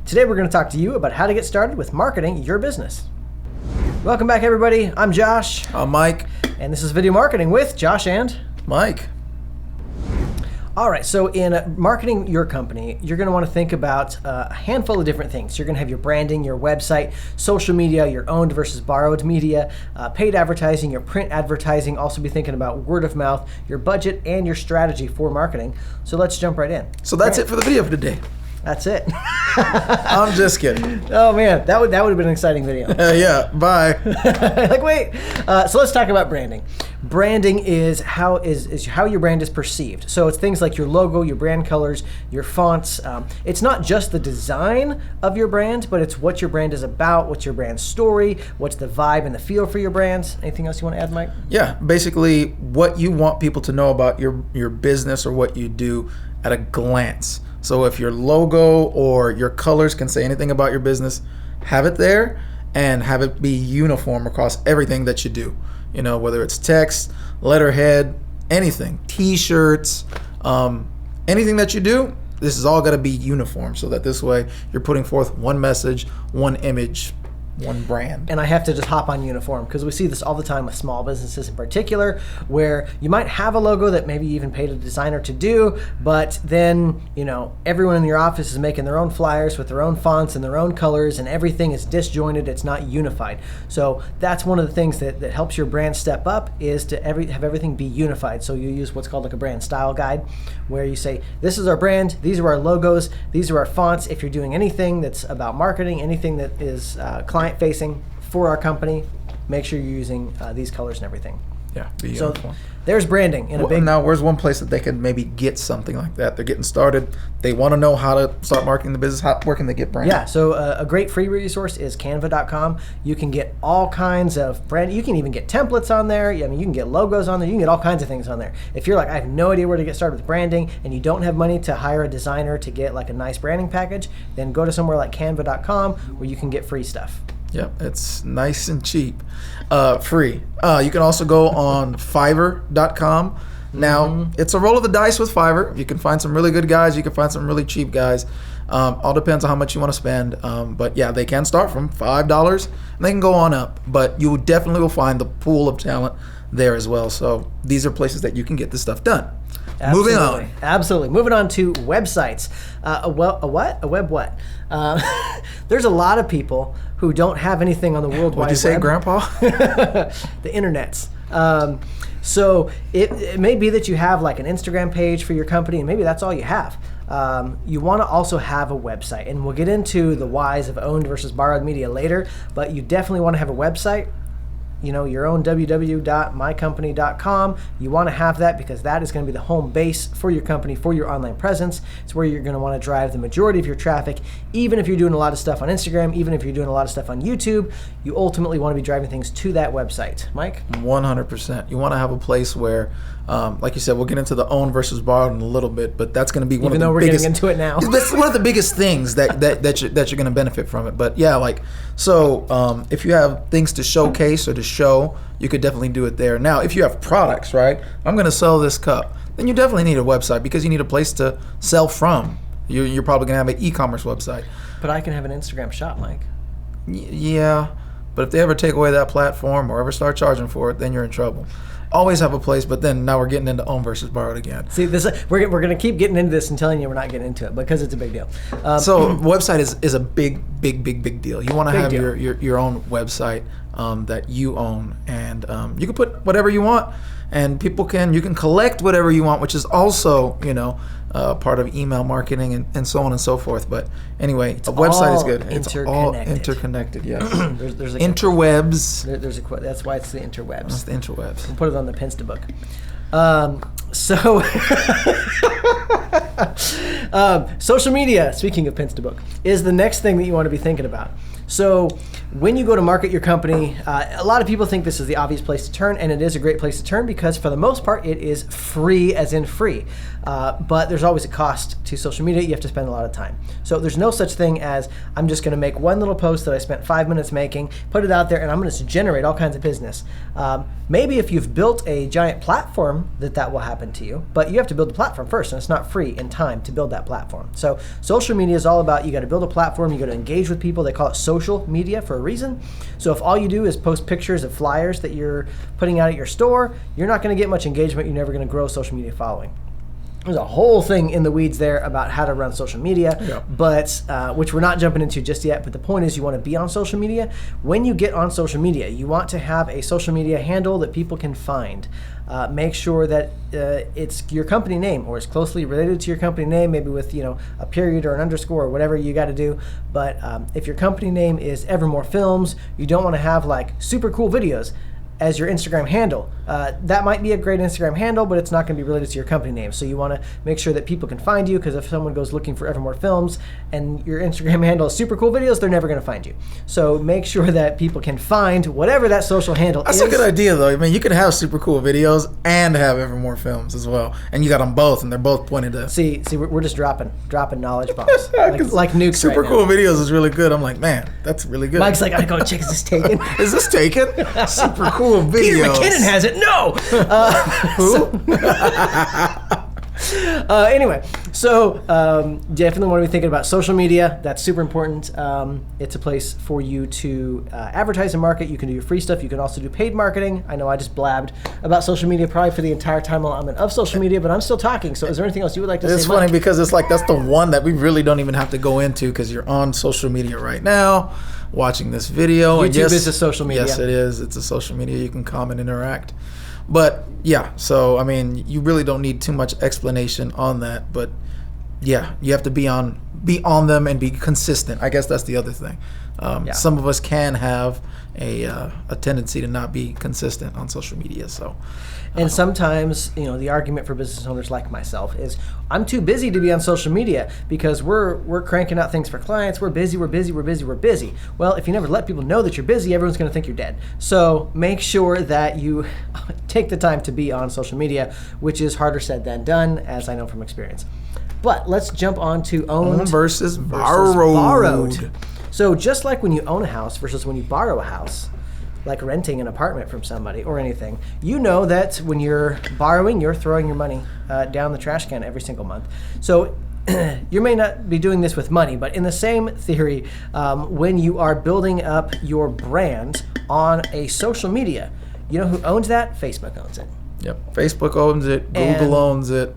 Today we're going to talk to you about how to get started with marketing your business. Welcome back, everybody. I'm Josh. I'm Mike. And this is Video Marketing with Josh and Mike. All right, so in marketing your company, you're going to want to think about a handful of different things. You're going to have your branding, your website, social media, your owned versus borrowed media, paid advertising, your print advertising. Also be thinking about word of mouth, your budget, and your strategy for marketing. So let's jump right in. So that's it for the video for today. That's it. I'm just kidding. Oh man, that would have been an exciting video. Yeah, bye. Like wait, so let's talk about branding. Branding is how your brand is perceived. So it's things like your logo, your brand colors, your fonts. It's not just the design of your brand, but it's what your brand is about, what's your brand story, what's the vibe and the feel for your brands. Anything else you want to add, Mike? Yeah, basically what you want people to know about your business or what you do at a glance. So if your logo or your colors can say anything about your business, have it there and have it be uniform across everything that you do. You know, whether it's text, letterhead, anything, t-shirts, anything that you do, this is all got to be uniform so that this way you're putting forth one message, one image, one brand. And I have to just hop on uniform because we see this all the time with small businesses in particular, where you might have a logo that maybe you even paid a designer to do, but then, you know, everyone in your office is making their own flyers with their own fonts and their own colors, and everything is disjointed. It's not unified. So that's one of the things that helps your brand step up is to have everything be unified. So you use what's called like a brand style guide, where you say, this is our brand, these are our logos, these are our fonts. If you're doing anything that's about marketing, anything that is client facing for our company, make sure you're using these colors and everything. Yeah, be so uniform. There's branding in a big. Now, where's one place that they can maybe get something like that? They're getting started. They want to know how to start marketing the business. Where can they get branding? Yeah, so a great free resource is canva.com. You can get all kinds of brand. You can even get templates on there. I mean, you can get logos on there. You can get all kinds of things on there. If you're like, I have no idea where to get started with branding, and you don't have money to hire a designer to get like a nice branding package, then go to somewhere like canva.com where you can get free stuff. Yep, it's nice and cheap, free. You can also go on Fiverr.com. Now, it's a roll of the dice with Fiverr. You can find some really good guys. You can find some really cheap guys. All depends on how much you want to spend. But yeah, they can start from $5 and they can go on up. But you definitely will find the pool of talent there as well. So these are places that you can get this stuff done. Absolutely. Moving on. Absolutely. Moving on to websites. A web what? There's a lot of people who don't have anything on the World Wide Web. What'd you say, Grandpa? The internets. So it may be that you have like an Instagram page for your company, and maybe that's all you have. You want to also have a website, and we'll get into the whys of owned versus borrowed media later, but you definitely want to have a website. You know, your own www.mycompany.com. You want to have that because that is going to be the home base for your company, for your online presence. It's where you're going to want to drive the majority of your traffic. Even if you're doing a lot of stuff on Instagram, even if you're doing a lot of stuff on YouTube, you ultimately want to be driving things to that website. Mike? 100%. You want to have a place where, like you said, we'll get into the own versus borrowed in a little bit, but that's going to be one of the biggest. Even though we're getting into it now. That's one of the biggest things that you're going to benefit from it. But yeah, like, so if you have things to showcase or to show, you could definitely do it there. Now, if you have products, right, I'm going to sell this cup, then you definitely need a website because you need a place to sell from. You're probably going to have an e-commerce website. But I can have an Instagram shop, Mike. Yeah, but if they ever take away that platform or ever start charging for it, then you're in trouble. Always have a place, but then now we're getting into own versus borrowed again. See, we're going to keep getting into this and telling you we're not getting into it because it's a big deal. So website is a big deal. You want to have your own website that you own, and you can put whatever you want, and you can collect whatever you want, which is also, you know, part of email marketing and so on and so forth. But anyway, a website is good. It's all interconnected. Yes. there's interwebs. That's why it's the interwebs. That's the interwebs. We'll put it on the Pinsta book. Social media, speaking of Pinsta book, is the next thing that you want to be thinking about. So when you go to market your company, a lot of people think this is the obvious place to turn, and it is a great place to turn because for the most part it is free, as in free. But there's always a cost to social media. You have to spend a lot of time. So there's no such thing as I'm just going to make one little post that I spent 5 minutes making, put it out there, and I'm going to generate all kinds of business. Maybe if you've built a giant platform, that will happen to you. But you have to build the platform first, and it's not free in time to build that platform. So social media is all about, you got to build a platform, you got to engage with people. They call it social media for a reason. So if all you do is post pictures of flyers that you're putting out at your store, you're not going to get much engagement. You're never going to grow a social media following. There's a whole thing in the weeds there about how to run social media, but which we're not jumping into just yet. But the point is, you want to be on social media. When you get on social media, you want to have a social media handle that people can find. Make sure that it's your company name or is closely related to your company name, maybe with a period or an underscore or whatever you got to do. But if your company name is Evermoore Films, you don't want to have like super cool videos as your Instagram handle. That might be a great Instagram handle, but it's not going to be related to your company name. So you want to make sure that people can find you, because if someone goes looking for Evermoore Films and your Instagram handle is super cool videos, they're never going to find you. So make sure that people can find whatever that social handle is. That's a good idea, though. I mean, you can have super cool videos and have Evermoore Films as well, and you got them both, and they're both pointed to. See, we're just dropping knowledge bombs like nukes. Super right cool now. videos is really good. I'm like, man, that's really good. Mike's like, I gotta go check. Is this taken? Is this taken? Super cool videos. Peter McKinnon has it. No. Anyway, so definitely want to be thinking about social media. That's super important. It's a place for you to advertise and market. You can do your free stuff. You can also do paid marketing. I know I just blabbed about social media probably for the entire time I'm of social media, but I'm still talking. So is there anything else you would like to say, It's funny Mike? because it's like that's the one that we really don't even have to go into, because you're on social media right now watching this video. YouTube and yes, is a social media. Yes, it is. It's a social media. You can comment, interact. But yeah, so I mean, you really don't need too much explanation on that. But yeah, you have to be on them and be consistent. I guess that's the other thing. Some of us can have a tendency to not be consistent on social media. So, and sometimes, the argument for business owners like myself is, I'm too busy to be on social media because we're cranking out things for clients. We're busy. Well, if you never let people know that you're busy, everyone's going to think you're dead. So make sure that you take the time to be on social media, which is harder said than done, as I know from experience. But let's jump on to owned versus borrowed. So just like when you own a house versus when you borrow a house, like renting an apartment from somebody or anything, you know that when you're borrowing, you're throwing your money down the trash can every single month. So you may not be doing this with money, but in the same theory, when you are building up your brand on a social media, you know who owns that? Facebook owns it. Yep. Facebook owns it. Google owns it.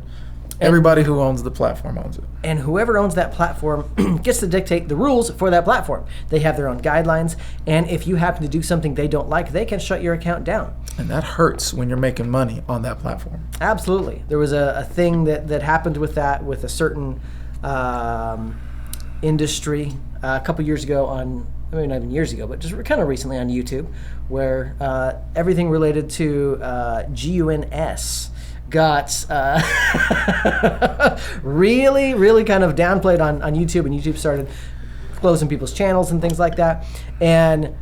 Everybody who owns the platform owns it. And whoever owns that platform gets to dictate the rules for that platform. They have their own guidelines, and if you happen to do something they don't like, they can shut your account down. And that hurts when you're making money on that platform. Absolutely. There was a thing that happened with that, with a certain industry a couple years ago on, maybe not even years ago, but just kind of recently on YouTube, where everything related to GUNS got really kind of downplayed on YouTube, and YouTube started closing people's channels and things like that. And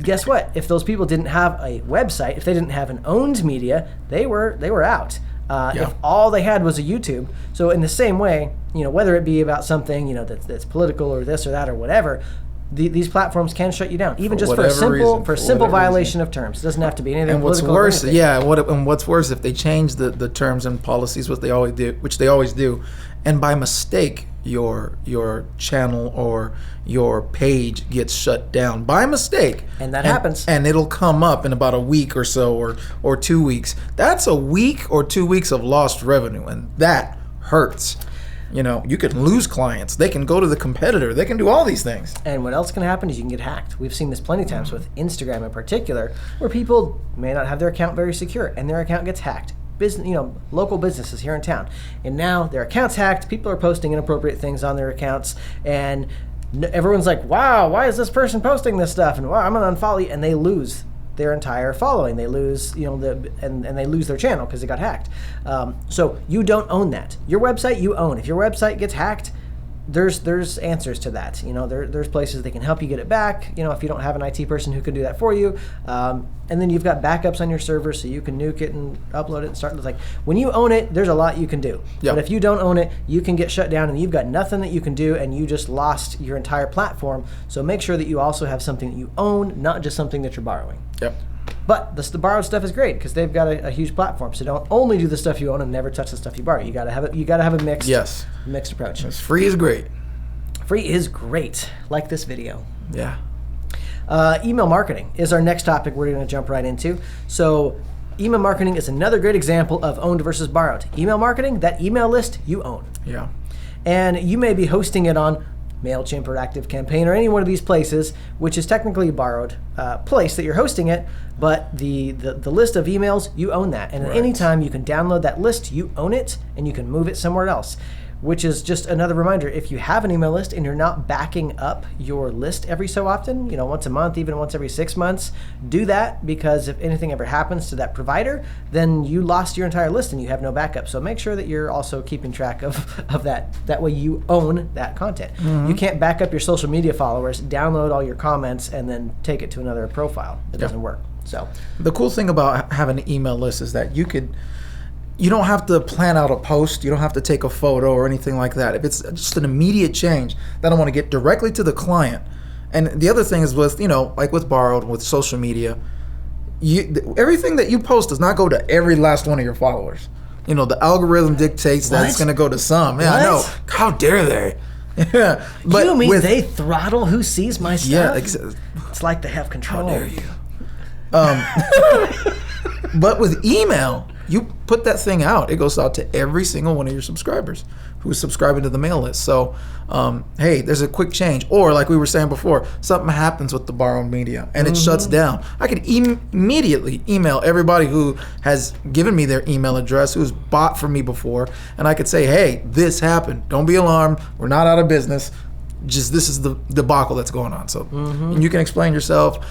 guess what? If those people didn't have a website, if they didn't have an owned media, they were out. If all they had was a YouTube. So in the same way, whether it be about something that's political or this or that or whatever, these platforms can shut you down, even just for a simple violation of terms. It doesn't have to be anything. And what's worse, what's worse if they change the terms and policies, which they always do, and by mistake your channel or your page gets shut down by mistake, and that happens, and it'll come up in about a week or so, or 2 weeks. That's a week or 2 weeks of lost revenue, and that hurts. You can lose clients. They can go to the competitor. They can do all these things. And what else can happen is you can get hacked. We've seen this plenty of times with Instagram in particular, where people may not have their account very secure, and their account gets hacked. Local businesses here in town, and now their account's hacked. People are posting inappropriate things on their accounts, and everyone's like, "Wow, why is this person posting this stuff?" And, "Wow, I'm gonna unfollow you," and they lose their entire following. They lose, and they lose their channel because it got hacked. So you don't own that. Your website you own. If your website gets hacked, there's answers to that. There's places they can help you get it back. If you don't have an IT person who can do that for you, and then you've got backups on your server, so you can nuke it and upload it and start. Like when you own it, there's a lot you can do. Yep. But if you don't own it, you can get shut down, and you've got nothing that you can do, and you just lost your entire platform. So make sure that you also have something that you own, not just something that you're borrowing. Yep. But the borrowed stuff is great because they've got a huge platform. So don't only do the stuff you own and never touch the stuff you borrow. You gotta have a mixed approach. It's free is great. Free is great, like this video. Yeah. Email marketing is our next topic we're going to jump right into. So email marketing is another great example of owned versus borrowed. Email marketing, that email list you own. Yeah. And you may be hosting it on MailChimp or ActiveCampaign or any one of these places, which is technically a borrowed place that you're hosting it, but the list of emails, you own that. And at any time you can download that list, you own it, and you can move it somewhere else. Which is just another reminder, if you have an email list and you're not backing up your list every so often, once a month, even once every 6 months, do that, because if anything ever happens to that provider, then you lost your entire list and you have no backup. So make sure that you're also keeping track of that. That way you own that content. Mm-hmm. You can't back up your social media followers, download all your comments, and then take it to another profile. It doesn't work. So the cool thing about having an email list is that you don't have to plan out a post. You don't have to take a photo or anything like that. If it's just an immediate change that I want to get directly to the client. And the other thing is with, like with borrowed, with social media, everything that you post does not go to every last one of your followers. The algorithm dictates that it's going to go to some. Yeah, I know. How dare they? Yeah. But you mean they throttle who sees my stuff? Yeah, exactly. It's like they have control. How dare you? But with email, you put that thing out. It goes out to every single one of your subscribers who's subscribing to the mail list. So, hey, there's a quick change. Or like we were saying before, something happens with the borrowed media and it shuts down. I could immediately email everybody who has given me their email address, who's bought from me before, and I could say, hey, this happened. Don't be alarmed. We're not out of business. Just this is the debacle that's going on. So and you can explain yourself.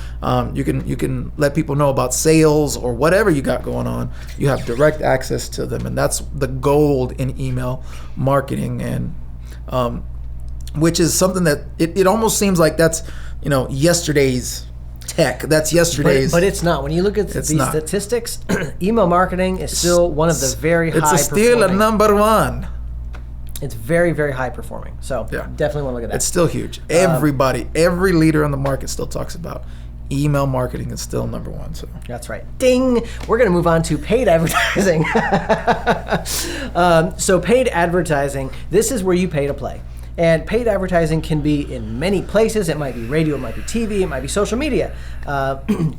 You can let people know about sales or whatever you got going on. You have direct access to them, and that's the gold in email marketing. And which is something that it almost seems like that's yesterday's tech. That's yesterday's. But it's not. When you look at these statistics, email marketing is still one of the very high. It's still a number one. It's very, very high performing. So definitely want to look at that. It's still huge. Everybody, every leader on the market still talks about email marketing is still number one. So that's right. Ding. We're going to move on to paid advertising. So paid advertising, this is where you pay to play. And paid advertising can be in many places. It might be radio, it might be TV, it might be social media.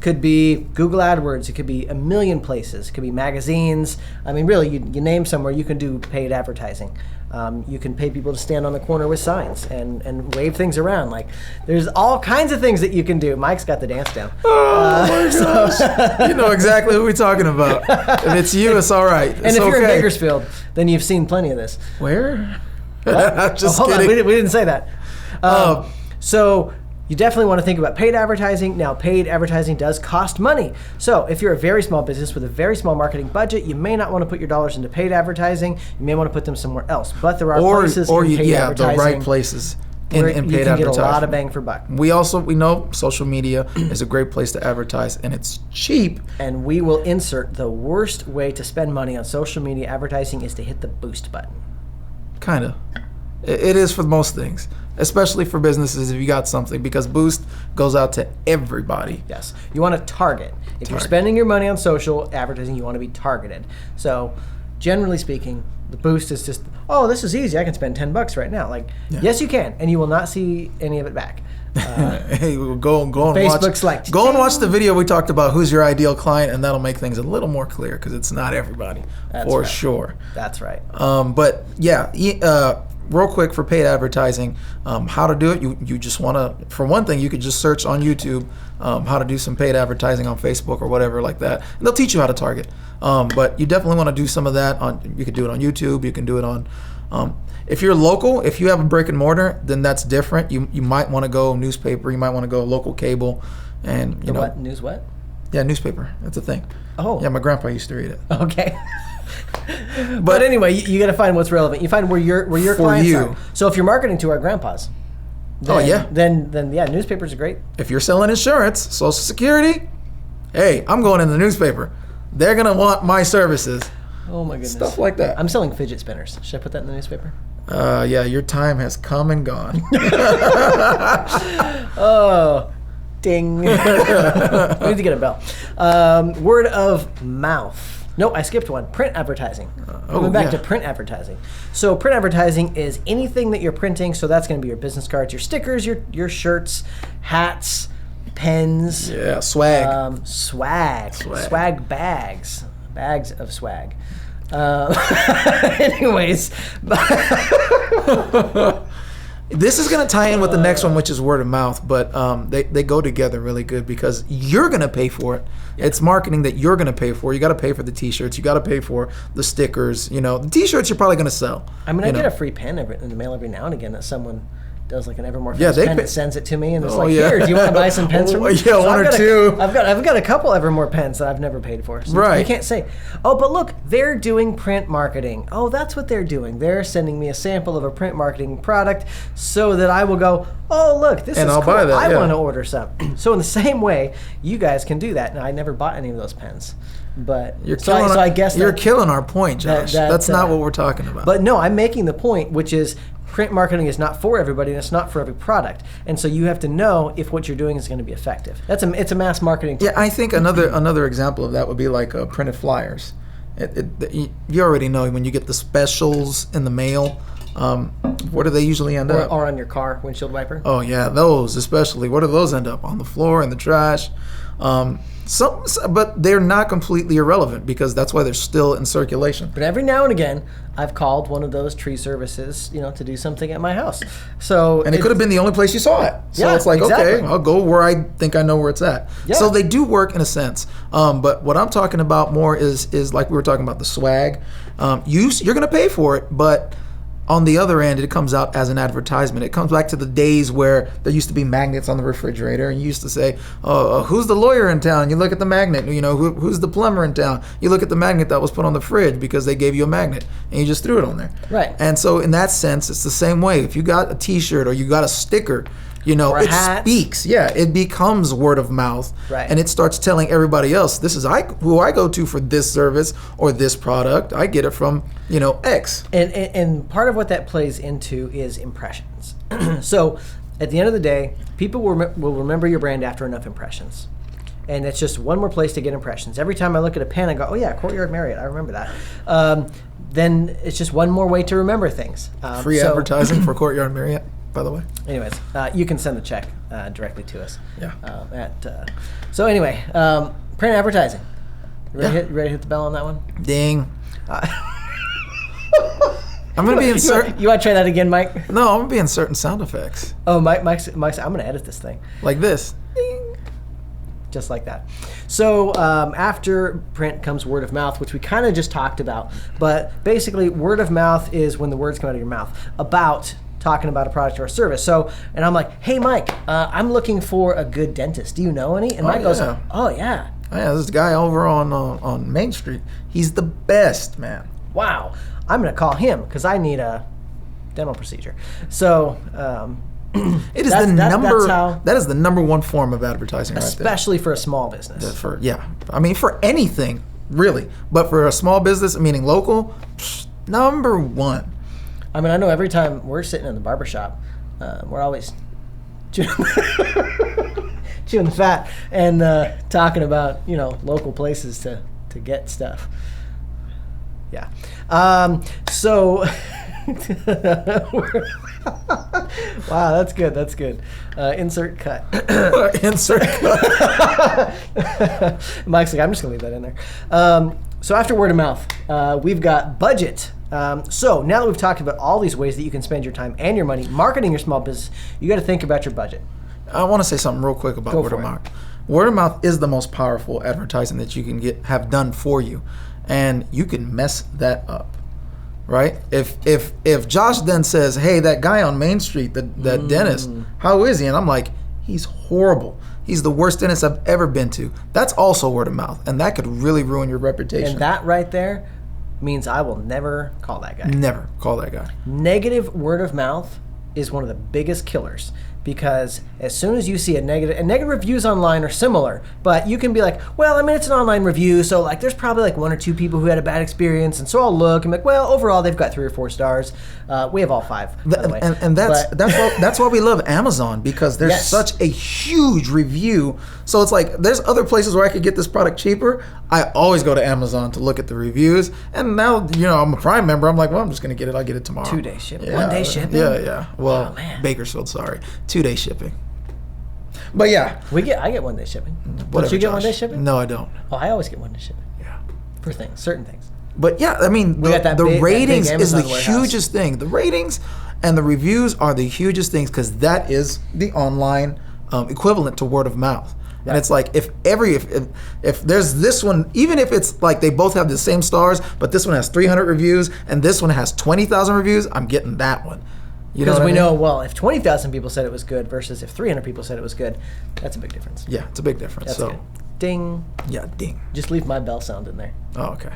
Could be Google AdWords, it could be a million places. It could be magazines. I mean, really, you name somewhere, you can do paid advertising. You can pay people to stand on the corner with signs and wave things around. Like, there's all kinds of things that you can do. Mike's got the dance down. Oh my gosh. You know exactly who we're talking about. If it's you, it's all right. And if you're in Bakersfield, then you've seen plenty of this. Where? Just hold kidding. On, we didn't say that. So you definitely want to think about paid advertising. Now, paid advertising does cost money. So if you're a very small business with a very small marketing budget, you may not want to put your dollars into paid advertising. You may want to put them somewhere else. But there are places in paid advertising. The right places in paid advertising. You can get a lot of bang for buck. We know social media is a great place to advertise, and it's cheap. And we will insert the worst way to spend money on social media advertising is to hit the boost button. Kind of. It is for most things, especially for businesses if you got something, because boost goes out to everybody. Yes. You want to target. If you're spending your money on social advertising, you want to be targeted. So generally speaking, the boost is just, oh, this is easy. I can spend $10 right now. Like, yes, you can, and you will not see any of it back. Hey, go and Facebook's watch. Go and watch the video we talked about. Who's your ideal client, and that'll make things a little more clear because it's not everybody. That's for sure. That's right. But yeah, real quick for paid advertising, how to do it. You just want to, for one thing, you could just search on YouTube how to do some paid advertising on Facebook or whatever like that, and they'll teach you how to target. But you definitely want to do some of that you could do it on YouTube. You can do it on. If you're local, if you have a brick and mortar, then that's different. You might want to go newspaper. You might want to go local cable, and what news? What? Yeah, newspaper. That's a thing. Oh. Yeah, my grandpa used to read it. Okay. But anyway, you got to find what's relevant. You find where your clients you. are. So if you're marketing to our grandpas, then yeah, newspapers are great. If you're selling insurance, Social Security, hey, I'm going in the newspaper. They're gonna want my services. Oh my goodness. Stuff like that. I'm selling fidget spinners. Should I put that in the newspaper? Yeah, your time has come and gone. Oh, ding. We need to get a bell. Word of mouth. No, I skipped one. Print advertising. Coming back to print advertising. So print advertising is anything that you're printing. So that's going to be your business cards, your stickers, your shirts, hats, pens. Yeah, swag. Swag bags. Bags of swag. Anyways. This is going to tie in with the next one, which is word of mouth, but they go together really good because you're going to pay for it. Yeah. It's marketing that you're going to pay for. You got to pay for the T-shirts. You got to pay for the stickers. You know, the T-shirts you're probably going to sell. I mean, I get a free pen in the mail every now and again that someone does, like an Evermoore Films pen that sends it to me, and it's here, do you want to buy some pens from me? Yeah, so one or two. I've got a couple Evermoore pens that I've never paid for. So right. You can't say, oh, but look, they're doing print marketing. Oh, that's what they're doing. They're sending me a sample of a print marketing product so that I will go, oh, look, this is cool. Buy that, I want to order some. So in the same way, you guys can do that. Now, I never bought any of those pens. But I guess you're killing our point, Josh. That's not what we're talking about. But no, I'm making the point, which is print marketing is not for everybody, and it's not for every product. And so you have to know if what you're doing is going to be effective. It's a mass marketing tool. Yeah, I think another example of that would be like printed flyers. You already know when you get the specials in the mail. Where do they usually end up? Or on your car windshield wiper. Oh yeah, those especially. Where do those end up? On the floor, in the trash. But they're not completely irrelevant because that's why they're still in circulation. But every now and again, I've called one of those tree services, to do something at my house. And it could have been the only place you saw it. So it's like, exactly. Okay, I'll go where I think I know where it's at. Yeah. So they do work in a sense. But what I'm talking about more is like we were talking about the swag. You're going to pay for it, but on the other end, it comes out as an advertisement. It comes back to the days where there used to be magnets on the refrigerator, and you used to say, who's the lawyer in town? You look at the magnet. Who's the plumber in town? You look at the magnet that was put on the fridge because they gave you a magnet, and you just threw it on there. Right. And so in that sense, it's the same way. If you got a T-shirt or you got a sticker, it speaks. Yeah, it becomes word of mouth. Right. And it starts telling everybody else, this is who I go to for this service or this product. I get it from, X. And part of what that plays into is impressions. So at the end of the day, people will remember your brand after enough impressions. And it's just one more place to get impressions. Every time I look at a pen, I go, oh yeah, Courtyard Marriott, I remember that. Then it's just one more way to remember things. Free advertising for Courtyard Marriott, by the way. Anyways, you can send the check directly to us. Yeah. So anyway, print advertising. You ready to hit the bell on that one? Ding. I'm going to be inserting... You want to try that again, Mike? No, I'm going to be inserting sound effects. Oh, Mike's I'm going to edit this thing. Like this. Ding. Just like that. So after print comes word of mouth, which we kind of just talked about. But basically, word of mouth is when the words come out of your mouth about talking about a product or a service. So, and I'm like, hey, Mike, I'm looking for a good dentist. Do you know any? And Mike goes, oh, yeah. Oh, yeah, this guy over on Main Street, he's the best, man. Wow. I'm going to call him because I need a dental procedure. So, it is that is the number one form of advertising, especially for a small business. For anything, really. But for a small business, meaning local, number one. I mean, I know every time we're sitting in the barbershop, we're always chewing the fat and talking about, local places to get stuff. Yeah. So, wow, that's good. That's good. Insert cut. Insert cut. Mike's like, I'm just going to leave that in there. So after word of mouth, we've got budget. So now that we've talked about all these ways that you can spend your time and your money marketing your small business, you got to think about your budget. I want to say something real quick about word of mouth. Word of mouth is the most powerful advertising that you can have done for you, and you can mess that up, right? If Josh then says, "Hey, that guy on Main Street, that dentist, how is he?" and I'm like, "He's horrible. He's the worst dentist I've ever been to." That's also word of mouth, and that could really ruin your reputation. And that right there means I will never call that guy. Never call that guy. Negative word of mouth is one of the biggest killers, because as soon as you see a negative, and negative reviews online are similar, but you can be like, well, I mean, it's an online review, so like there's probably like 1 or 2 people who had a bad experience, and so I'll look and be like, well, overall they've got 3 or 4 stars. We have all 5, by the way. And that's why we love Amazon, because there's such a huge review. So it's like there's other places where I could get this product cheaper. I always go to Amazon to look at the reviews, and now I'm a Prime member. I'm like, well, I'm just gonna get it. I'll get it tomorrow. 2-day shipping. Yeah, 1-day shipping. Yeah. Well, man. Bakersfield, sorry, 2-day shipping. But yeah, I get 1-day shipping. Whatever, Don't you get Josh. 1-day shipping? No, I don't. Oh, I always get 1-day shipping. Yeah. For things, certain things. But yeah, I mean, We got that the big ratings is the Amazon warehouse. hugest thing. The ratings and the reviews are the hugest things, because that is the online equivalent to word of mouth. Right. And it's like if there's this one, even if it's like they both have the same stars, but this one has 300 reviews and this one has 20,000 reviews, I'm getting that one. You know Because what we I mean? know, well, if 20,000 people said it was good versus if 300 people said it was good, that's a big difference. Yeah, it's a big difference. That's so good. Ding. yeah, ding. Just leave my bell sound in there. Oh, okay.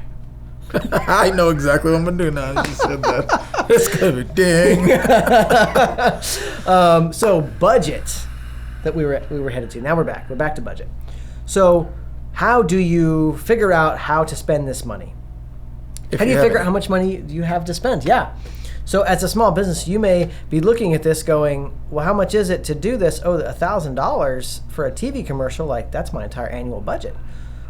I know exactly what I'm gonna do now. You just said that. It's gonna be ding. So budget that we were headed to. Now we're back. We're back to budget. So how do you figure out how to spend this money? How do you figure out how much money you have to spend? Yeah. So as a small business, you may be looking at this going, well, how much is it to do this? Oh, $1,000 for a TV commercial, like that's my entire annual budget.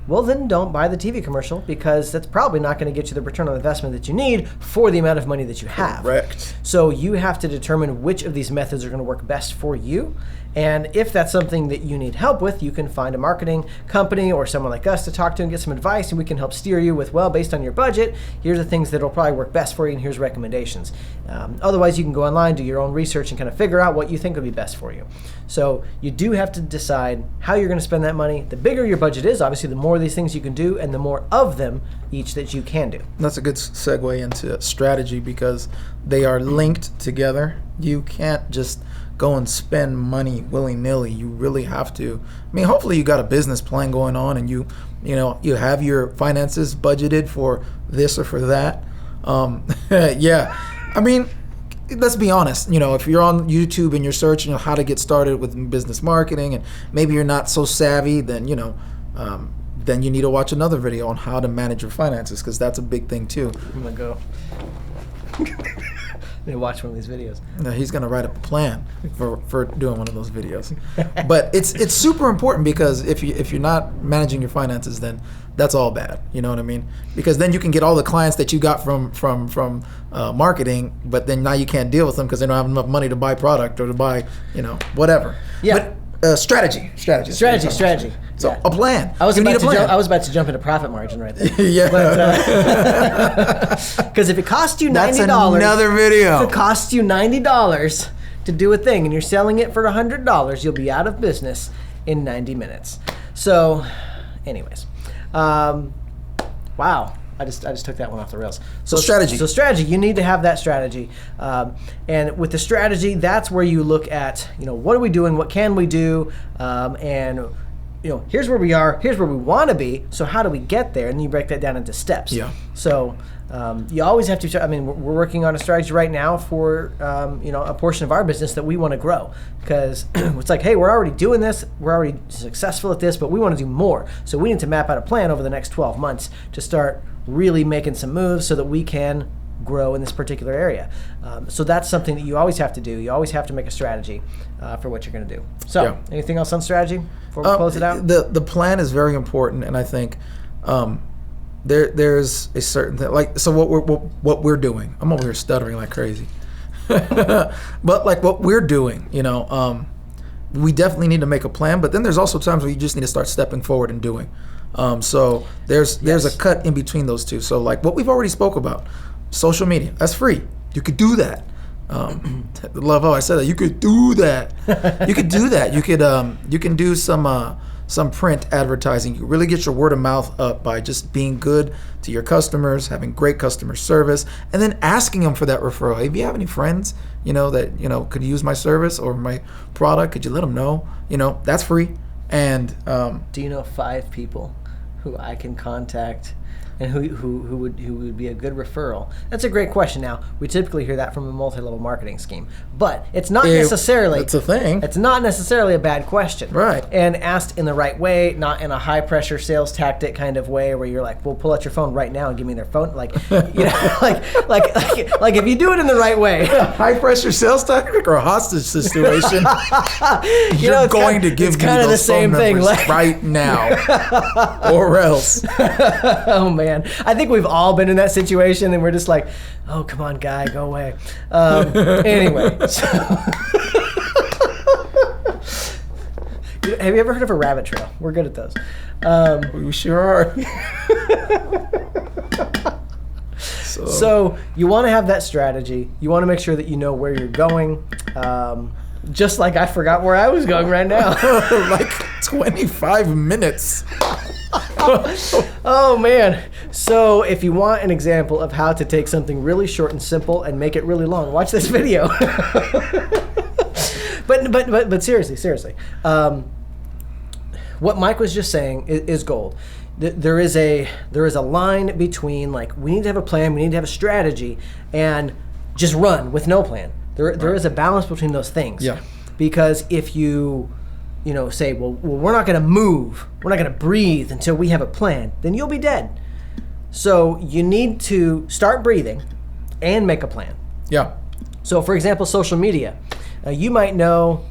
Well, then don't buy the TV commercial, because that's probably not going to get you the return on investment that you need for the amount of money that you have. Correct. So you have to determine which of these methods are going to work best for you. And if that's something that you need help with, you can find a marketing company or someone like us to talk to and get some advice, and we can help steer you with, well, based on your budget, here's the things that will probably work best for you, and here's recommendations. Otherwise, you can go online, do your own research, and kind of figure out what you think would be best for you. So you do have to decide how you're going to spend that money. The bigger your budget is, obviously, the more of these things you can do, and the more of them each that you can do. That's a good segue into strategy, because they are linked together. You can't just go and spend money willy-nilly. You really have to. I mean, hopefully you got a business plan going on, and you have your finances budgeted for this or for that. Yeah. I mean, let's be honest. If you're on YouTube and you're searching how to get started with business marketing, and maybe you're not so savvy, then then you need to watch another video on how to manage your finances, because that's a big thing too. I'm going to go. I'm going to watch one of these videos. No, he's going to write up a plan for doing one of those videos. But it's super important, because if you're not managing your finances, then that's all bad. You know what I mean? Because then you can get all the clients that you got from marketing, but then now you can't deal with them because they don't have enough money to buy product or to buy whatever. Yeah. But strategy. So Yeah. a plan. I was You need a plan. I was about to jump into profit margin right there. Yeah. Because if it costs you $90, That's another video. If it costs you $90 to do a thing and you're selling it for $100, you'll be out of business in 90 minutes. So, anyways, wow. I just took that one off the rails. So strategy. So strategy. You need to have that strategy, and with the strategy, that's where you look at, what are we doing? What can we do? And here's where we are. Here's where we want to be. So how do we get there? And then you break that down into steps. Yeah. So you always have to. I mean, we're working on a strategy right now for a portion of our business that we want to grow, because it's like, hey, we're already doing this. We're already successful at this, but we want to do more. So we need to map out a plan over the next 12 months to start really making some moves so that we can grow in this particular area. So that's something that you always have to do. You always have to make a strategy for what you're going to do. So anything else on strategy before we close it out? The plan is very important, and I think there's a certain thing, like, so what we're doing. I'm over here stuttering like crazy. But like what we're doing, we definitely need to make a plan, but then there's also times where you just need to start stepping forward and doing. So there's a cut in between those two. So like what we've already spoke about, social media, that's free. You could do that. Love how I said that. You could do that. You could do that. You can do some print advertising. You really get your word of mouth up by just being good to your customers, having great customer service, and then asking them for that referral. Hey, if you have any friends, that could use my service or my product, could you let them know? That's free. And do you know 5 people who I can contact and who would be a good referral? That's a great question. Now, we typically hear that from a multi-level marketing scheme, but it's not necessarily. It's a thing. It's not necessarily a bad question, right? And asked in the right way, not in a high-pressure sales tactic kind of way, where you're like, "Well, pull out your phone right now and give me their phone." Like, like if you do it in the right way, high-pressure sales tactic or a hostage situation. You're going to give me those phone numbers right now, or else. Oh man, I think we've all been in that situation, and we're just like, "Oh, come on, guy, go away." Anyway, so have you ever heard of a rabbit trail? We're good at those. We sure are. So you want to have that strategy. You want to make sure that you know where you're going. Just like I forgot where I was going right now. Like 25 minutes. Oh man. So if you want an example of how to take something really short and simple and make it really long, watch this video. But seriously. What Mike was just saying is gold. There is a line between, like, we need to have a plan, we need to have a strategy, and just run with no plan. There is a balance between those things. Yeah. Because if you say, well, we're not going to move, we're not going to breathe until we have a plan, then you'll be dead. So you need to start breathing and make a plan. Yeah. So for example, social media. You might know,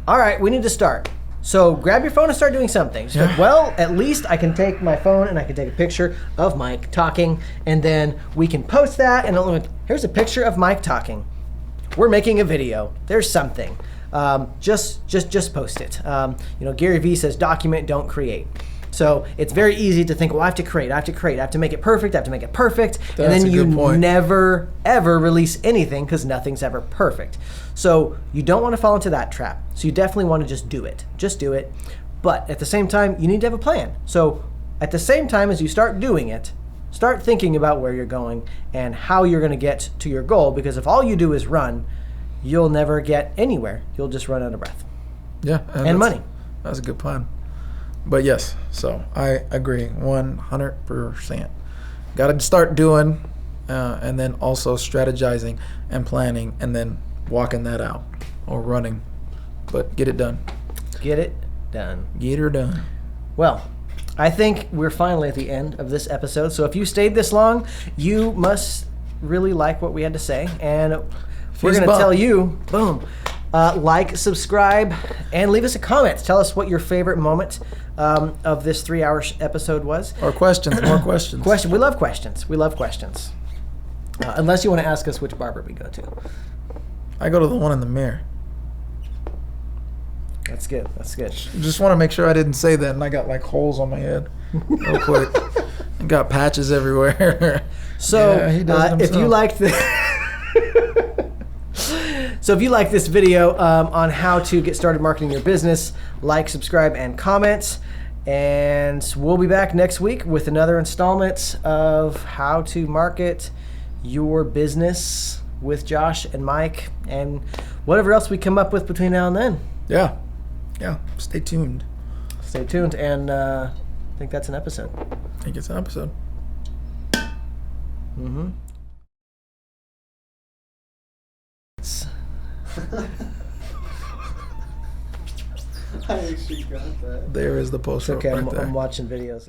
all right, we need to start. So grab your phone and start doing something. So, well, at least I can take my phone and I can take a picture of Mike talking, and then we can post that, and look, here's a picture of Mike talking. We're making a video. There's something. Just post it. Gary Vee says, document, don't create. So it's very easy to think, well, I have to create, I have to make it perfect, and then you never, ever release anything because nothing's ever perfect. So you don't want to fall into that trap. So you definitely want to just do it. Just do it. But at the same time, you need to have a plan. So at the same time as you start doing it, start thinking about where you're going and how you're going to get to your goal, because if all you do is run, you'll never get anywhere. You'll just run out of breath. Yeah. And money. That's a good plan. But yes, so I agree 100%. Got to start doing and then also strategizing and planning and then walking that out or running. But get it done. Get it done. Get her done. Well, I think we're finally at the end of this episode. So if you stayed this long, you must really like what we had to say. And we're going to tell you, boom, like, subscribe, and leave us a comment. Tell us what your favorite moment of this 3-hour episode was. Or questions, more questions. We love questions. Unless you want to ask us which barber we go to. I go to the one in the mirror. That's good. Just want to make sure I didn't say that, and I got like holes on my head real quick. And got patches everywhere. So if you liked the So if you like this video on how to get started marketing your business, like, subscribe, and comment. And we'll be back next week with another installment of how to market your business with Josh and Mike and whatever else we come up with between now and then. Yeah. Stay tuned. And I think that's an episode. I think it's an episode. Mm-hmm. I actually got that. There is the poster. Okay, I'm watching videos.